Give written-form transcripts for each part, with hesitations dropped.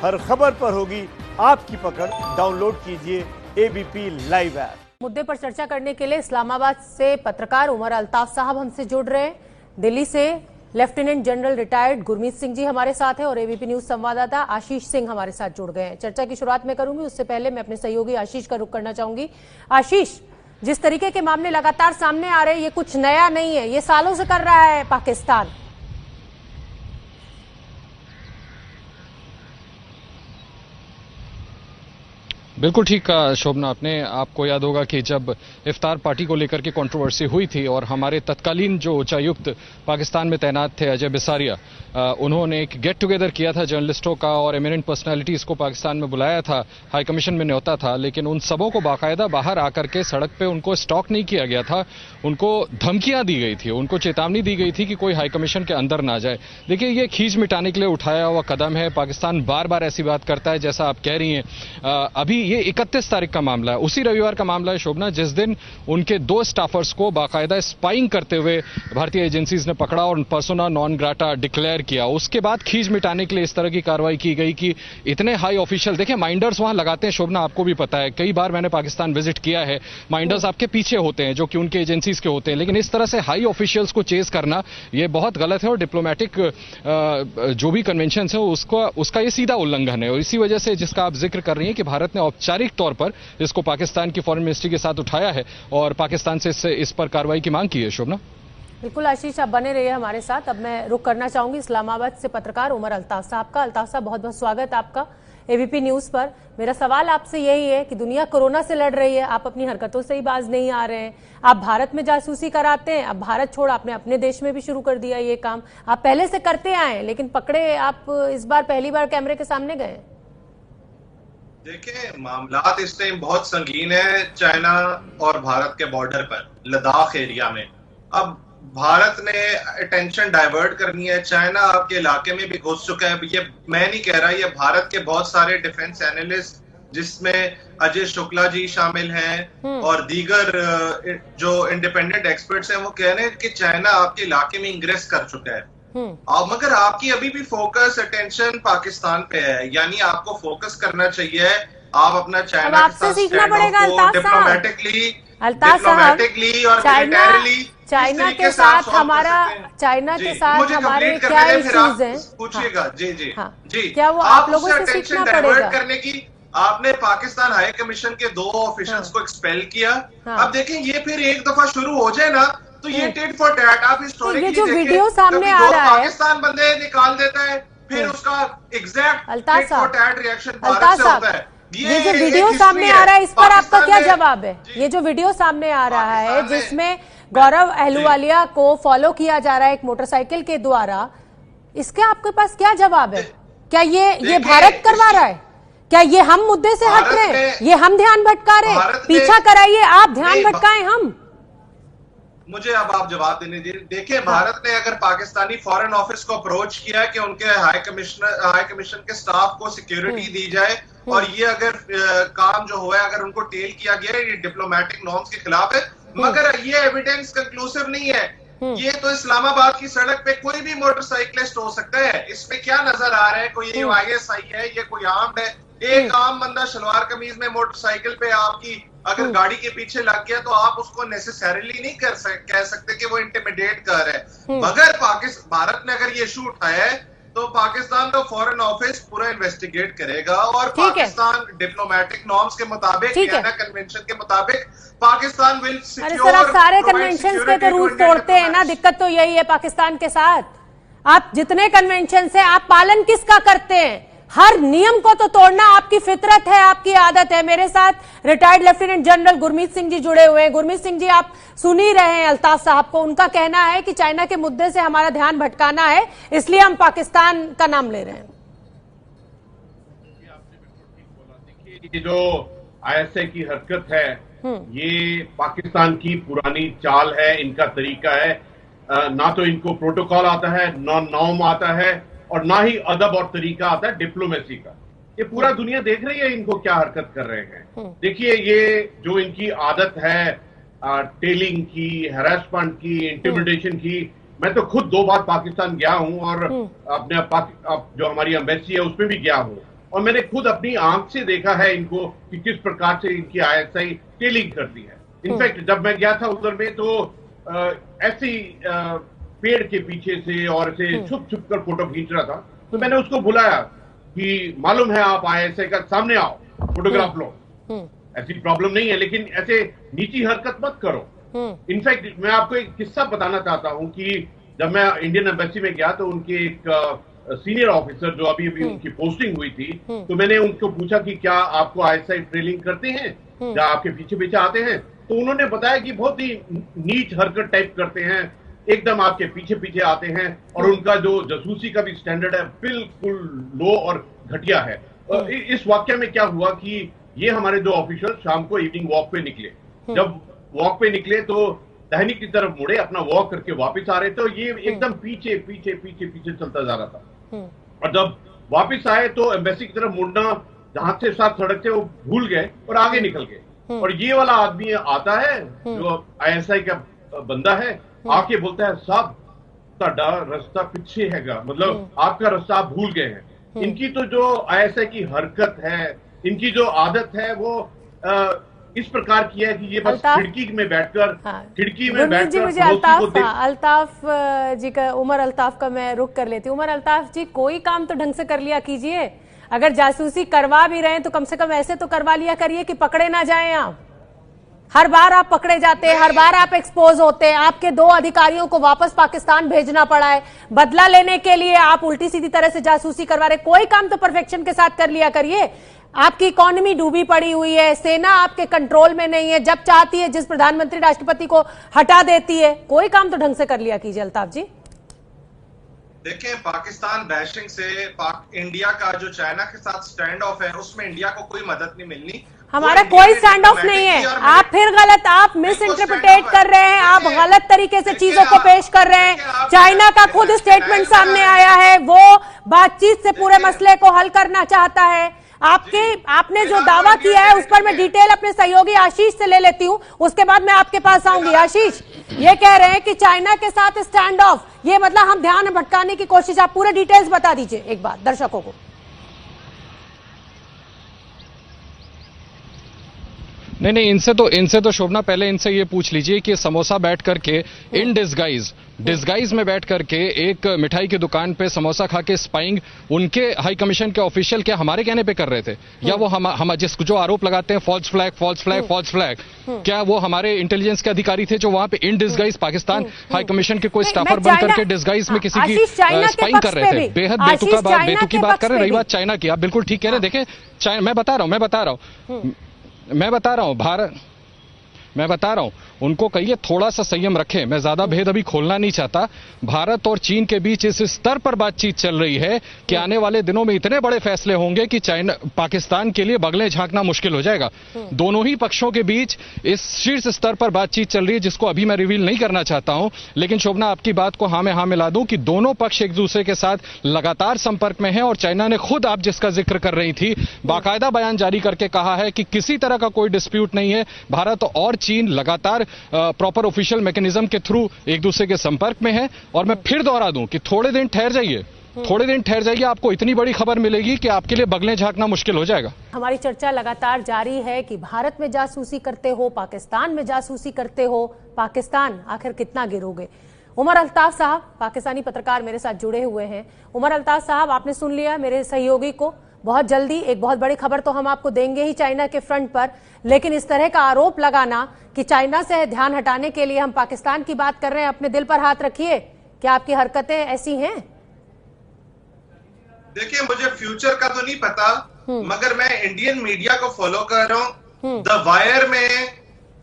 हर खबर पर होगी आपकी पकड़। डाउनलोड कीजिए एबीपी लाइव ऐप। मुद्दे पर चर्चा करने के लिए इस्लामाबाद से पत्रकार उमर अल्ताफ साहब हमसे जुड़ रहे हैं। दिल्ली से lieutenant general retired Gurmeet Singh ji हमारे साथ हैं और एबीपी न्यूज संवाददाता आशीष सिंह हमारे साथ जुड़ गए हैं। चर्चा की शुरुआत में करूंगी, उससे पहले मैं अपने सहयोगी आशीष का रुख करना चाहूंगी। आशीष, जिस तरीके के मामले लगातार सामने आ रहे हैं, ये कुछ नया नहीं है, ये सालों से कर रहा है पाकिस्तान। बिल्कुल ठीक कहा शोभना आपने। आपको याद होगा कि जब इफ्तार पार्टी को लेकर के कंट्रोवर्सी हुई थी और हमारे तत्कालीन जो उच्चायुक्त पाकिस्तान में तैनात थे अजय बिसारिया, उन्होंने एक गेट टुगेदर किया था जर्नलिस्टों का और एमिनेंट पर्सनालिटीज को पाकिस्तान में बुलाया था। हाई कमीशन में न्योता था, लेकिन उन सबों को बाकायदा बाहर आकर के सड़क पे उनको स्टॉक नहीं किया गया था। उनको धमकियां दी गई थी, उनको चेतावनी दी गई थी कि कोई हाई कमीशन के अंदर ना जाए। देखिए, ये खींच मिटाने के लिए उठाया हुआ कदम है। पाकिस्तान बार बार ऐसी बात करता है जैसा आप कह रही हैं। अभी ये 31 तारीख का मामला है, उसी रविवार का मामला है शोभना, जिस दिन उनके 2 स्टाफर्स को बाकायदा स्पाइंग करते हुए भारतीय एजेंसीज ने पकड़ा और पर्सोना नॉन ग्राटा डिक्लेयर किया। उसके बाद खींच मिटाने के लिए इस तरह की कार्रवाई की गई कि इतने हाई ऑफिशियल, देखिए माइंडर्स वहां लगाते हैं शोभना, आपको भी पता है, कई बार मैंने पाकिस्तान विजिट किया है। माइंडर्स आपके पीछे होते हैं जो कि उनके एजेंसीज के होते हैं, लेकिन इस तरह से हाई ऑफिशियल्स को चेज करना यह बहुत गलत है और डिप्लोमेटिक जो भी कन्वेंशन है उसका ये सीधा उल्लंघन है। और इसी वजह से जिसका आप जिक्र कर रही हैं कि भारत ने औपचारिक तौर पर इसको पाकिस्तान की फॉरेन मिनिस्ट्री के साथ उठाया है और पाकिस्तान से इस पर कार्रवाई की मांग की है। शोभना, बिल्कुल आशीष, आप बने रहिए हमारे साथ। अब मैं रुख करना चाहूंगी इस्लामाबाद से पत्रकार उमर अल्ताफ साहब का। अल्ताफ साहब, बहुत बहुत स्वागत आपका एबीपी न्यूज पर। मेरा सवाल आपसे यही है कि दुनिया कोरोना से लड़ रही है, आप अपनी हरकतों से ही बाज नहीं आ रहे हैं। आप भारत में जासूसी कराते हैं, अब भारत छोड़ आपने अपने देश में भी शुरू कर दिया ये काम। आप पहले से करते आए, लेकिन पकड़े आप इस बार पहली बार कैमरे के सामने गए। देखिए, मामलात इस टाइम बहुत संगीन है चाइना और भारत के बॉर्डर पर, लद्दाख एरिया में। अब भारत ने अटेंशन डाइवर्ट करनी है, चाइना आपके इलाके में भी घुस चुका है। ये मैं नहीं कह रहा, ये भारत के बहुत सारे डिफेंस एनालिस्ट, जिसमें अजय शुक्ला जी शामिल हैं और दीगर जो इंडिपेंडेंट एक्सपर्ट्स हैं, वो कह रहे हैं कि चाइना आपके इलाके में इंग्रेस कर चुका है। मगर आपकी अभी भी फोकस अटेंशन पाकिस्तान पे है, यानी आपको फोकस करना चाहिए। आप अपना चाइना के साथ स्टैंड ऑफ को डिप्लोमेटिकली और मिलिटरीली चाइना के साथ हमारा क्या इश्यूज हैं, पूछिएगा। जी जी हाँ, जी, क्या वो आप लोगों से सीखना पड़ेगा करने की। आपने पाकिस्तान हाई कमीशन के 2 ऑफिशियल्स को एक्सपेल किया। अब देखें, ये फिर एक दफा शुरू हो जाए ना, तो ये टिट फॉर टैट। आप हिस्टोरिकली जो वीडियो सामने आ रहा है, पाकिस्तान बंदे निकाल देता है, फिर उसका exact tit for tat reaction Bharat से होता है। ये जो वीडियो सामने आ रहा है, इस पर आपका क्या जवाब है? ये जो वीडियो सामने आ रहा है जिसमें गौरव अहलुवालिया को फॉलो किया जा रहा है एक मोटरसाइकिल के द्वारा, इसके आपके पास क्या जवाब है? क्या ये भारत करवा रहा है? क्या ये हम मुद्दे से हट रहे हैं? ये हम ध्यान भटका रहे हैं? पीछा कराइए, आप ध्यान भटकाएं हम। मुझे अब आप जवाब देने दीजिए। देखिए, भारत ने अगर पाकिस्तानी फॉरेन ऑफिस को अप्रोच किया कि उनके हाई कमीशन के स्टाफ को सिक्योरिटी दी जाए, और ये अगर काम जो हुआ है अगर उनको टेल किया गया है, ये डिप्लोमेटिक नॉर्म्स के खिलाफ है। मगर ये एविडेंस कंक्लूसिव नहीं है। ये तो इस्लामाबाद की सड़क पे कोई भी मोटरसाइकिलिस्ट हो सकता है। इसमें क्या नजर आ रहा है? कोई ISI है, ये कोई आर्म्ड है? एक आम बंदा शलवार कमीज में मोटरसाइकिल पे आपकी अगर गाड़ी के पीछे लग गया, तो आप उसको नेसेसरीली नहीं कह सकते कि वो इंटिमिडेट कर रहा है। मगर भारत ने अगर ये इशू उठाया है, तो पाकिस्तान का फॉरेन ऑफिस पूरा इन्वेस्टिगेट करेगा और पाकिस्तान डिप्लोमेटिक नॉर्म्स के मुताबिक, वियना कन्वेंशन के मुताबिक, पाकिस्तान विल सिक्योर। आप सारे कन्वेंशन के तो रूल तोड़ते हैं ना, दिक्कत तो यही है पाकिस्तान के साथ। आप जितने कन्वेंशन है, आप पालन किसका करते हैं? हर नियम को तो तोड़ना आपकी फितरत है, आपकी आदत है। मेरे साथ retired lieutenant general Gurmeet Singh ji जुड़े हुए हैं। गुरमीत सिंह जी, आप सुन ही रहे हैं अल्ताफ साहब को। उनका कहना है कि चाइना के मुद्दे से हमारा ध्यान भटकाना है, इसलिए हम पाकिस्तान का नाम ले रहे हैं। ये जो ISI की हरकत है, ये पाकिस्तान की पुरानी चाल है, इनका तरीका है। ना तो इनको प्रोटोकॉल आता है, ना नॉर्म आता है, और ना ही अदब और तरीका आता है डिप्लोमेसी का। ये पूरा दुनिया देख रही है इनको क्या हरकत कर रहे हैं। देखिए, ये जो इनकी आदत है टेलिंग की, हैरेसमेंट की, इंटिमिडेशन की, मैं तो खुद 2 बार पाकिस्तान गया हूं और अपने जो हमारी एम्बेसी है उसमें भी गया हूं। और मैंने खुद अपनी आंख से देखा है इनको कि किस प्रकार से इनकी ISI टेलिंग करती है। इनफैक्ट जब मैं गया था उधर में तो ऐसी पेड़ के पीछे से और ऐसे छुप छुप कर फोटो खींच रहा था, तो मैंने उसको बुलाया कि मालूम है आप ISI का, सामने आओ फोटोग्राफ लो, ऐसी प्रॉब्लम नहीं है, लेकिन ऐसे नीची हरकत मत करो। इनफैक्ट मैं आपको एक किस्सा बताना चाहता हूं कि जब मैं इंडियन एम्बेसी में गया तो उनके एक सीनियर ऑफिसर जो अभी उनकी पोस्टिंग हुई थी, तो मैंने उनको पूछा कि क्या आपको ISI ट्रेनिंग करते हैं, क्या आपके पीछे पीछे आते हैं? तो उन्होंने बताया कि बहुत ही नीच हरकत टाइप करते हैं, एकदम आपके पीछे पीछे आते हैं, और उनका जो जासूसी का भी स्टैंडर्ड है बिल्कुल लो और घटिया है। इस वाक्य में क्या हुआ कि ये हमारे दो ऑफिसर शाम को इवनिंग वॉक पे निकले। जब वॉक पे निकले तो दाहिनी की तरफ मुड़े, अपना वॉक करके वापस आ रहे थे, और ये एकदम पीछे पीछे पीछे पीछे चलता जा रहा था। और जब वापस आए तो एम्बेसी की तरफ मुड़ना, जहां से साथ सड़क थे वो भूल गए और आगे निकल गए। और ये वाला आदमी आता है जो ISI का बंदा है, आके बोलता है साहब साडा रास्ता पीछे हैगा, मतलब आपका रास्ता आप भूल गए हैं। इनकी तो जो ISI की हरकत है, इनकी जो आदत है वो इस प्रकार की है कि ये बस खिड़की में बैठकर मुझे अल्ताफ जी का, उमर अल्ताफ का मैं रुक कर लेती हूँ। उमर अल्ताफ जी, कोई काम तो ढंग से कर लिया कीजिए। अगर जासूसी करवा भी रहे हैं तो कम से कम ऐसे तो करवा लिया करिए कि पकड़े ना जाएं आप। हर बार आप पकड़े जाते हैं, हर बार आप एक्सपोज होते हैं। आपके 2 अधिकारियों को वापस पाकिस्तान भेजना पड़ा है बदला लेने के लिए। आप उल्टी सीधी तरह से जासूसी करवा रहे। कोई काम तो परफेक्शन के साथ कर लिया करिए। आपकी इकोनॉमी डूबी पड़ी हुई है, सेना आपके कंट्रोल में नहीं है, जब चाहती है जिस प्रधानमंत्री राष्ट्रपति को हटा देती है। कोई काम तो ढंग से कर लिया कीजिए अल्ताफ जी। देखिए, पाकिस्तान बैशिंग से इंडिया का जो चाइना के साथ स्टैंड ऑफ है उसमें इंडिया को कोई मदद नहीं मिलनी। हमारा कोई स्टैंड ऑफ नहीं है। आप फिर गलत, आप मिस इंटरप्रिटेट कर रहे हैं, आप गलत तरीके से चीजों को पेश कर रहे हैं। चाइना का खुद स्टेटमेंट सामने आया है, वो बातचीत से पूरे मसले को हल करना चाहता है। आपने जो दावा किया है उस पर मैं डिटेल अपने सहयोगी आशीष से ले लेती हूं, उसके बाद मैं आपके पास आऊंगी। आशीष, ये कह रहे हैं कि चाइना के साथ स्टैंड ऑफ, ये मतलब हम ध्यान भटकाने की कोशिश। आप पूरे डिटेल्स बता दीजिए एक बार दर्शकों को। नहीं, इनसे तो शोभना, पहले इनसे ये पूछ लीजिए कि समोसा बैठ करके इन डिस्गाइज में बैठ करके एक मिठाई की दुकान पे समोसा खा के स्पाइंग उनके हाई कमीशन के ऑफिशियल क्या हमारे कहने पे कर रहे थे, या वो हम जो आरोप लगाते हैं फॉल्स फ्लैग, क्या वो हमारे इंटेलिजेंस के अधिकारी थे जो वहां पे in disguise Pakistan high commission के कोई स्टाफर बन करके डिस्गाइज में किसी की स्पाइंग कर रहे थे? बेहद बेतुकी बात कर रहे हैं। रही बात चाइना की, आप बिल्कुल ठीक कह रहे हैं। देखें, मैं बता रहा हूं उनको कहिए थोड़ा सा संयम रखें। मैं ज्यादा भेद अभी खोलना नहीं चाहता। भारत और चीन के बीच इस स्तर पर बातचीत चल रही है कि आने वाले दिनों में इतने बड़े फैसले होंगे कि पाकिस्तान के लिए बगलें झांकना मुश्किल हो जाएगा। दोनों ही पक्षों के बीच इस शीर्ष स्तर पर बातचीत चल रही है, जिसको अभी मैं रिवील नहीं करना चाहता हूं। लेकिन शोभना, आपकी बात को हाँ में हाँ मिला दूं कि दोनों पक्ष एक दूसरे के साथ लगातार संपर्क में हैं, और चाइना ने खुद, आप जिसका जिक्र कर रही थी, बाकायदा बयान जारी करके कहा है कि किसी तरह का कोई डिस्प्यूट नहीं है। भारत और चीन लगातार प्रॉपर ऑफिशियल मैकेनिज्म के थ्रू एक दूसरे के संपर्क में है। और मैं फिर दोहरा दूं कि थोड़े दिन ठहर जाइए, आपको इतनी बड़ी खबर मिलेगी कि आपके लिए बगलें झांकना मुश्किल हो जाएगा। हमारी चर्चा लगातार जारी है कि भारत में जासूसी करते हो, पाकिस्तान में जासूसी करते हो, पाकिस्तान आखिर कितना गिरोगे। उमर अल्ताफ साहब, पाकिस्तानी पत्रकार मेरे साथ जुड़े हुए हैं। उमर अल्ताफ साहब, आपने सुन लिया मेरे सहयोगी को। बहुत जल्दी एक बहुत बड़ी खबर तो हम आपको देंगे ही चाइना के फ्रंट पर, लेकिन इस तरह का आरोप लगाना कि चाइना से ध्यान हटाने के लिए हम पाकिस्तान की बात कर रहे हैं, अपने दिल पर हाथ रखिए। क्या आपकी हरकतें ऐसी हैं? देखिए, मुझे फ्यूचर का तो नहीं पता, मगर मैं इंडियन मीडिया को फॉलो कर रहा हूं। द वायर में,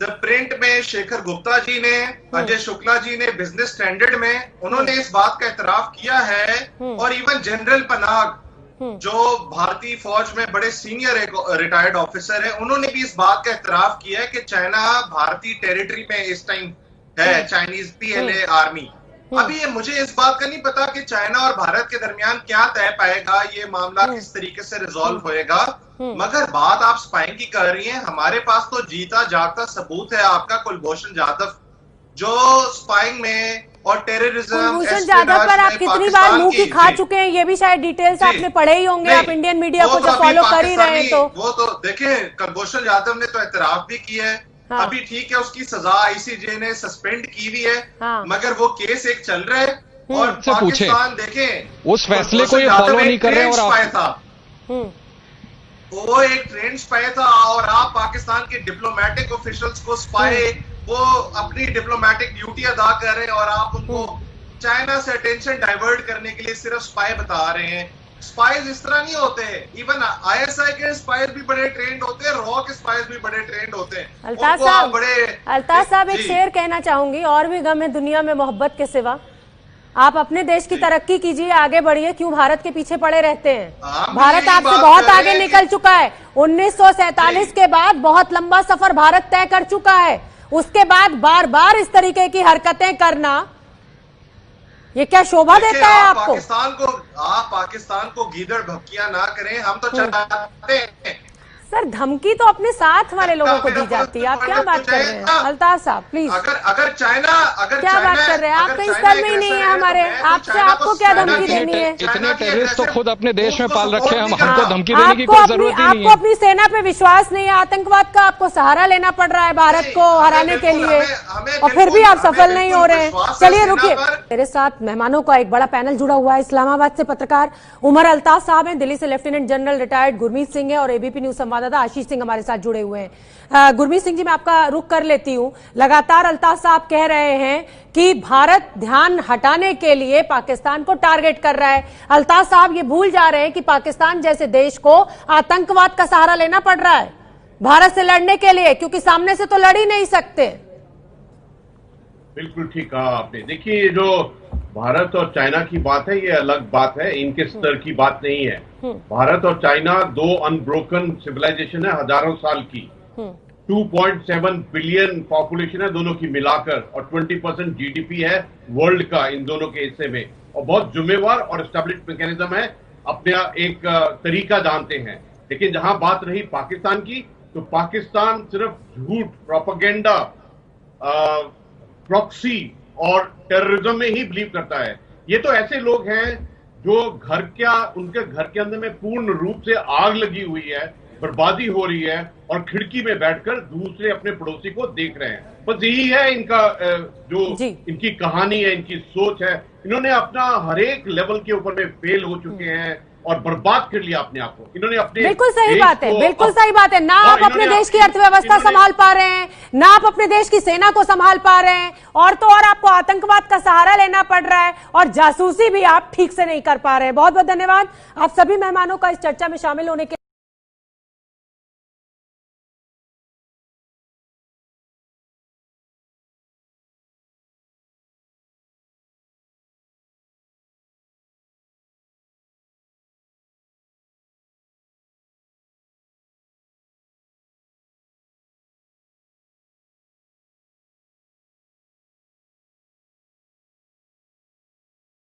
द प्रिंट में शेखर गुप्ता जी ने, अजय शुक्ला जी ने बिजनेस स्टैंडर्ड में, उन्होंने इस बात का एतराफ किया है। और इवन जनरल पनाग, जो भारतीय फौज में बड़े सीनियर एक रिटायर्ड ऑफिसर है, उन्होंने भी इस बात का एतराफ किया है कि चाइना भारतीय टेरिटरी में इस टाइम है, चाइनीज PLA आर्मी। अभी मुझे इस बात का नहीं पता कि चाइना और भारत के दरमियान क्या तय पाएगा, ये मामला किस तरीके से रिजॉल्व होएगा। मगर बात आप स्पाइंग की कर रही हैं, हमारे पास तो जीता जागता सबूत है आपका कुलभूषण जाधव, जो स्पाइंग में और टेररिज्म। कुलभूषण जाधव पर आप कितनी बार मुंह की खा चुके हैं, ये भी शायद डिटेल्स आपने पढ़े ही होंगे, आप इंडियन मीडिया को जब फॉलो कर ही रहे हैं तो। वो तो देखिए, कुलभूषण जाधव ने तो एतराफ भी किया है। हाँ। अभी ठीक है, उसकी सजा आईसीजे ने सस्पेंड की हुई है। हाँ। मगर वो केस एक चल रहा है और पाकिस्तान देखें उस फैसले को ये फॉलो नहीं कर रहे हैं। और वो एक ट्रेंड स्पाई था और आप पाकिस्तान के डिप्लोमेटिक ऑफिशियल्स को स्पाई, वो अपनी डिप्लोमेटिक ड्यूटी अदा कर रहे हैं और आप उनको चाइना से अटेंशन डाइवर्ट करने के लिए सिर्फ स्पाई बता रहे हैं। स्पाइज इस तरह नहीं होते। इवन आईएसआई के स्पाइज भी बड़े ट्रेंड होते हैं, रॉ के स्पाइज भी बड़े ट्रेंड होते हैं। अल्ताफ साहब एक शेर कहना चाहूंगी, और भी गम है दुनिया में मोहब्बत के सिवा। आप अपने देश की तरक्की कीजिए, आगे बढ़िए, क्यों भारत के पीछे पड़े रहते हैं? भारत आपसे बहुत आगे निकल चुका है। 1947 के बाद बहुत लंबा सफर भारत तय कर चुका है। उसके बाद बार बार इस तरीके की हरकतें करना, ये क्या शोभा देता है आपको? आप पाकिस्तान को गीदड़ भक्कियां ना करें। हम तो चाहते हैं सर, धमकी तो अपने साथ वाले लोगों को दी जाती है। आप क्या बात कर रहे हैं अल्ताफ साहब, प्लीज? अगर चाइना क्या बात कर रहे हैं? आप कहीं स्तर में ही नहीं है हमारे, आपसे आपको क्या धमकी देनी है? इतने टेररिस्ट तो खुद अपने देश में पाल रखे हैं, हमको धमकी देने की कोई जरूरत ही नहीं है। आपको अपनी सेना पे विश्वास नहीं है, आतंकवाद का आपको सहारा लेना पड़ रहा है भारत को हराने के लिए, और फिर भी आप सफल नहीं हो रहे हैं। चलिए रुकिए, मेरे साथ मेहमानों का एक बड़ा पैनल जुड़ा हुआ है। इस्लामाबाद से पत्रकार उमर अल्ताफ साहब हैं, दिल्ली से lieutenant general retired Gurmeet Singh है, और एबीपी न्यूज संवाददाता आशीष सिंह हमारे साथ जुड़े हुए हैं। गुरमीत सिंह जी, मैं आपका रुख कर लेती हूं। लगातार अल्ताफ साहब कह रहे हैं कि भारत ध्यान हटाने के लिए पाकिस्तान को टारगेट कर रहा है। अल्ताफ साहब ये भूल जा रहे हैं कि पाकिस्तान जैसे देश को आतंकवाद का सहारा लेना पड़ रहा है भारत से लड़ने के लिए, क्योंकि सामने से तो लड़ ही नहीं सकते। बिल्कुल ठीक कहा आपने। देखिए, जो भारत और चाइना की बात है, ये अलग बात है, इनके स्तर की बात नहीं है। भारत और चाइना दो अनब्रोकन सिविलाइजेशन है, हजारों साल की। 2.7 बिलियन पॉपुलेशन है दोनों की मिलाकर, और 20% जीडीपी है वर्ल्ड का इन दोनों के हिस्से में, और बहुत जिम्मेवार और एस्टेब्लिश मैकेनिज्म है, अपना एक तरीका जानते हैं। लेकिन जहां बात रही पाकिस्तान की, तो पाकिस्तान सिर्फ झूठ, प्रोपेगेंडा, प्रॉक्सी और टेररिज्म में ही बिलीव करता है। ये तो ऐसे लोग हैं जो उनके घर के अंदर में पूर्ण रूप से आग लगी हुई है, बर्बादी हो रही है, और खिड़की में बैठकर दूसरे अपने पड़ोसी को देख रहे हैं। बस यही है इनका जो इनकी कहानी है, इनकी सोच है। इन्होंने अपना हर एक लेवल के ऊपर में फेल हो चुके हैं और बर्बाद कर लिया अपने आप को। इन्होंने अपने बिल्कुल सही बात है, बिल्कुल सही बात है। ना आप अपने देश की अर्थव्यवस्था संभाल पा रहे हैं, ना आप अपने देश की सेना को संभाल पा रहे हैं, और तो और आपको आतंकवाद का सहारा लेना पड़ रहा है, और जासूसी भी आप ठीक से नहीं कर पा रहे हैं। बहुत बहुत धन्यवाद आप सभी मेहमानों का इस चर्चा में शामिल होने के